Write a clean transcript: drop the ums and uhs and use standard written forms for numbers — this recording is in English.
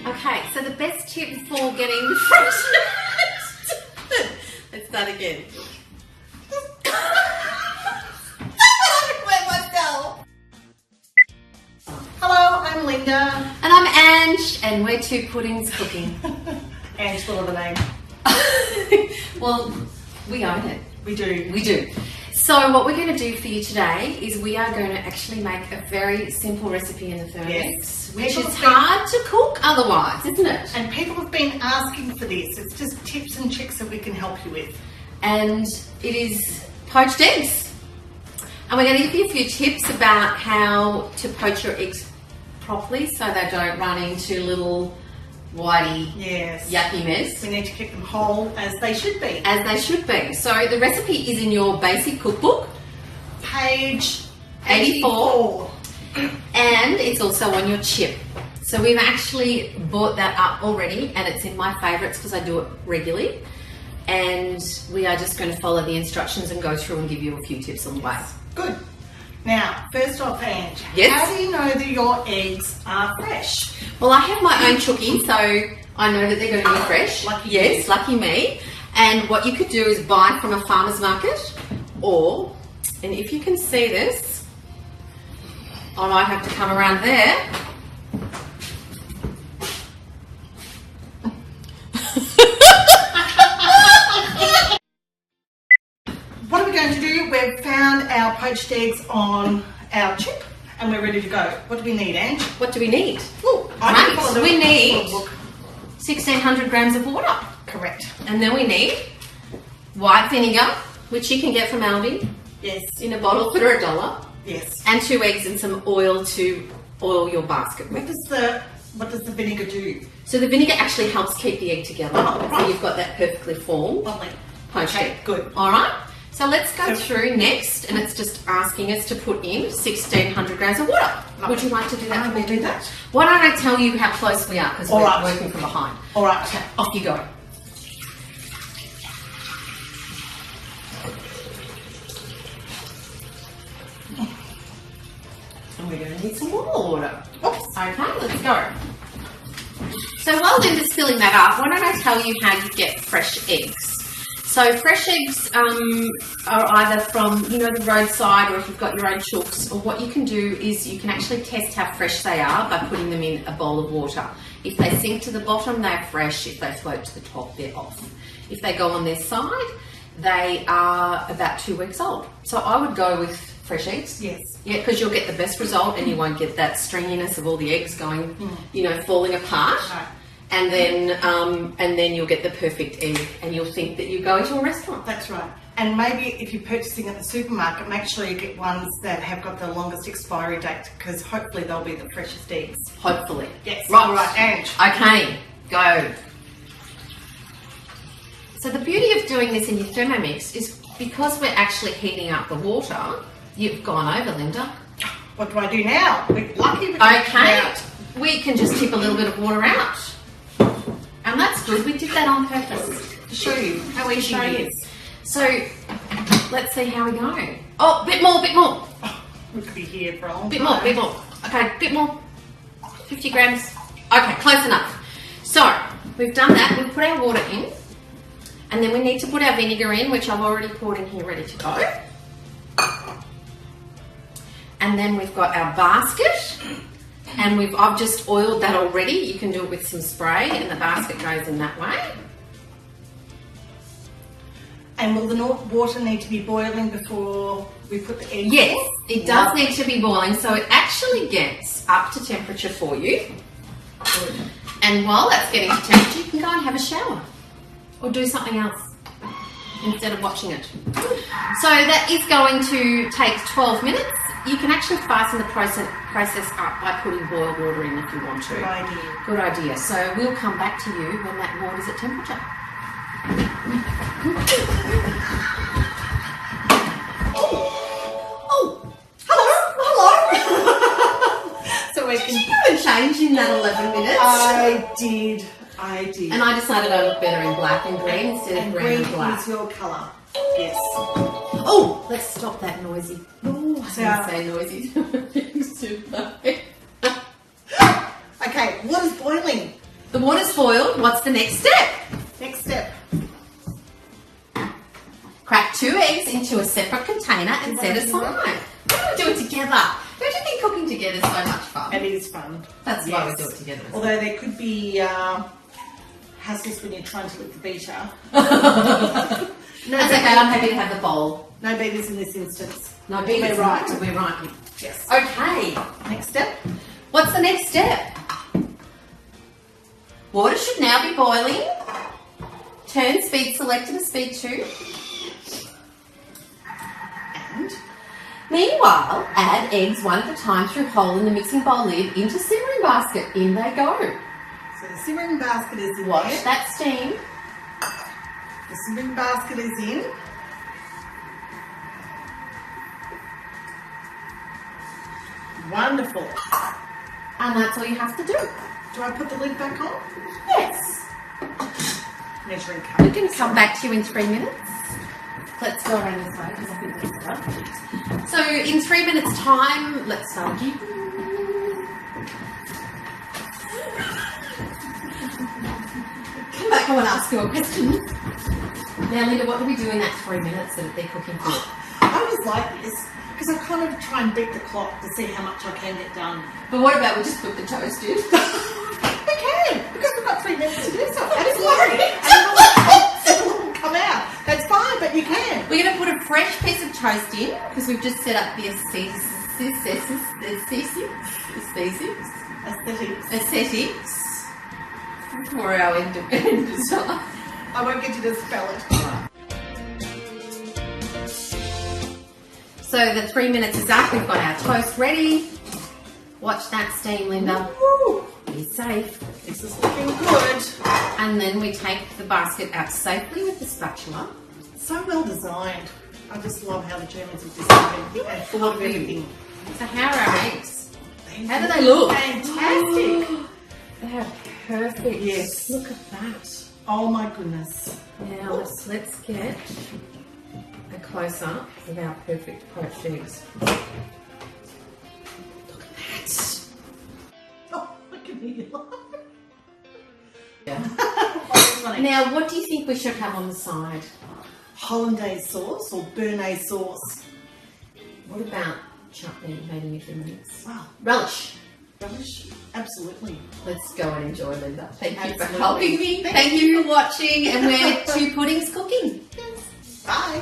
Okay, so the best tip for getting fresh... Let's start again. Hello, I'm Linda. And I'm Ange, and we're two puddings cooking. Ange, what other name? Well, we own it. We do. We do. So what we're going to do for you today is we are going to actually make a very simple recipe in the thermos, which is hard to cook otherwise, isn't it? And people have been asking for this. It's just tips and tricks that we can help you with. And it is poached eggs. And we're going to give you a few tips about how to poach your eggs properly so they don't run into little whitey yucky mess. We need to keep them whole as they should be. As they should be. So the recipe is in your basic cookbook. Page 84. And it's also on your chip. So we've actually bought that up already and it's in my favourites because I do it regularly. And we are just going to follow the instructions and go through and give you a few tips on the way. Good. Now, first off, Ange, yes. How do you know that your eggs are fresh? Well, I have my own chookie, so I know that they're going to be fresh. Lucky yes, you. Lucky me. And what you could do is buy from a farmer's market, or, and if you can see this, I might have to come around there. What are we going to do? We've found our poached eggs on our chip and we're ready to go. What do we need, Ange? What do we need? Ooh, Right, we need 1,600 grams of water. Correct. And then we need white vinegar, which you can get from Aldi. Yes. In a bottle for $1. Yes. And 2 eggs and some oil to oil your basket with. What does the vinegar do? So the vinegar actually helps keep the egg together. Oh, right. So you've got that perfectly formed Lovely. poached Okay, egg. good. All right. So let's go through next, and it's just asking us to put in 1,600 grams of water. Lovely. Would you like to do that? I will do that. Why don't I tell you how close we are, because we're working from behind. All right. Okay, off you go. And we're going to need some more water. Oops. Okay, let's go. So while Linda's filling that up, why don't I tell you how you get fresh eggs? So fresh eggs are either from, the roadside, or if you've got your own chooks, or what you can do is you can actually test how fresh they are by putting them in a bowl of water. If they sink to the bottom, they're fresh. If they float to the top, they're off. If they go on their side, they are about 2 weeks old. So I would go with fresh eggs. Yes. Yeah, because you'll get the best result and you won't get that stringiness of all the eggs going, falling apart. No. And then you'll get the perfect egg and you'll think that you're going to a restaurant. That's right. And maybe if you're purchasing at the supermarket, make sure you get ones that have got the longest expiry date, because hopefully they'll be the freshest eggs. Hopefully. Yes. Right. All right, Ange. Okay, go. So the beauty of doing this in your Thermomix is because we're actually heating up the water, you've gone over, Linda. What do I do now? We're lucky. Okay, we can just tip a little bit of water out. And that's good, we did that on purpose to show you how easy it is. So, let's see how we go. Oh, bit more. Oh, we could be here for a long time. Bit more. Okay, bit more. 50 grams. Okay, close enough. So, we've done that, we've put our water in, and then we need to put our vinegar in, which I've already poured in here ready to go. And then we've got our basket. And I've just oiled that already. You can do it with some spray and the basket goes in that way. And will the water need to be boiling before we put the eggs in? Yes, it does need to be boiling, so it actually gets up to temperature for you. Good. And while that's getting to temperature, you can go and have a shower or do something else instead of watching it. So that is going to take 12 minutes. You can actually fasten the process up by putting boiled water in if you want to. Good idea. Good idea. So we'll come back to you when that water's at temperature. Oh, hello. So we can. Did you go and change in that 11 minutes? I did. And I decided I look better in black and green instead of green and black. Is your colour. Yes. Oh, let's stop that noisy. Oh, I So- say noisy. Super. Okay, water's boiling. The water's boiled. What's the next step? Next step. Crack 2 eggs into a separate container and set aside. Why don't we do it together? Don't you think cooking together is so much fun? It is fun. That's why we do it together. Although there could be hassles when you're trying to lick the beater. That's okay, I'm happy to have the bowl. No beaters in this instance. No beaters. We're right. We're right. Yes. Okay. Next step. What's the next step? Water should now be boiling. Turn speed select to speed 2. And Meanwhile, add eggs one at a time through hole in the mixing bowl lid into simmering basket. In they go. so the simmering basket is in Watch there. that steam. The simmering basket is in. Wonderful. And that's all you have to do. Do I put the lid back on? Yes. Measuring cup. We can come back to you in 3 minutes. Let's go around this way because I think that's better. So in 3 minutes time, let's start again. Come back, I want to ask you a question. Now Linda, what do we do in that 3 minutes that they're cooking for? I always like this because I kind of try and beat the clock to see how much I can get done. But what about we just put the toast in? We can, because we've got 3 minutes to do so. Absolutely. And it will come out. That's fine, but you can. We're going to put a fresh piece of toast in because we've just set up the aesthetics for our end design. I won't get you to spell it. So the 3 minutes is up. We've got our toast ready. Watch that steam, Linda. Woo. Be safe. This is looking good. And then we take the basket out safely with the spatula. So well designed. I just love how the Germans have designed it and thought of everything. So how are our eggs? How do they look? Fantastic. They're perfect. Yes. Look at that. Oh my goodness. Now let's get a close up of our perfect poached eggs. Look at that. Oh, I can hear you laugh. Yeah. Funny. Now, what do you think we should have on the side? Hollandaise sauce or béarnaise sauce. What about chutney made in your mix? Wow. Relish. Relish. Absolutely. Let's go and enjoy, Linda. Thank you for Absolutely. helping me. Thank you for watching. And we're 2 puddings cooking. Bye.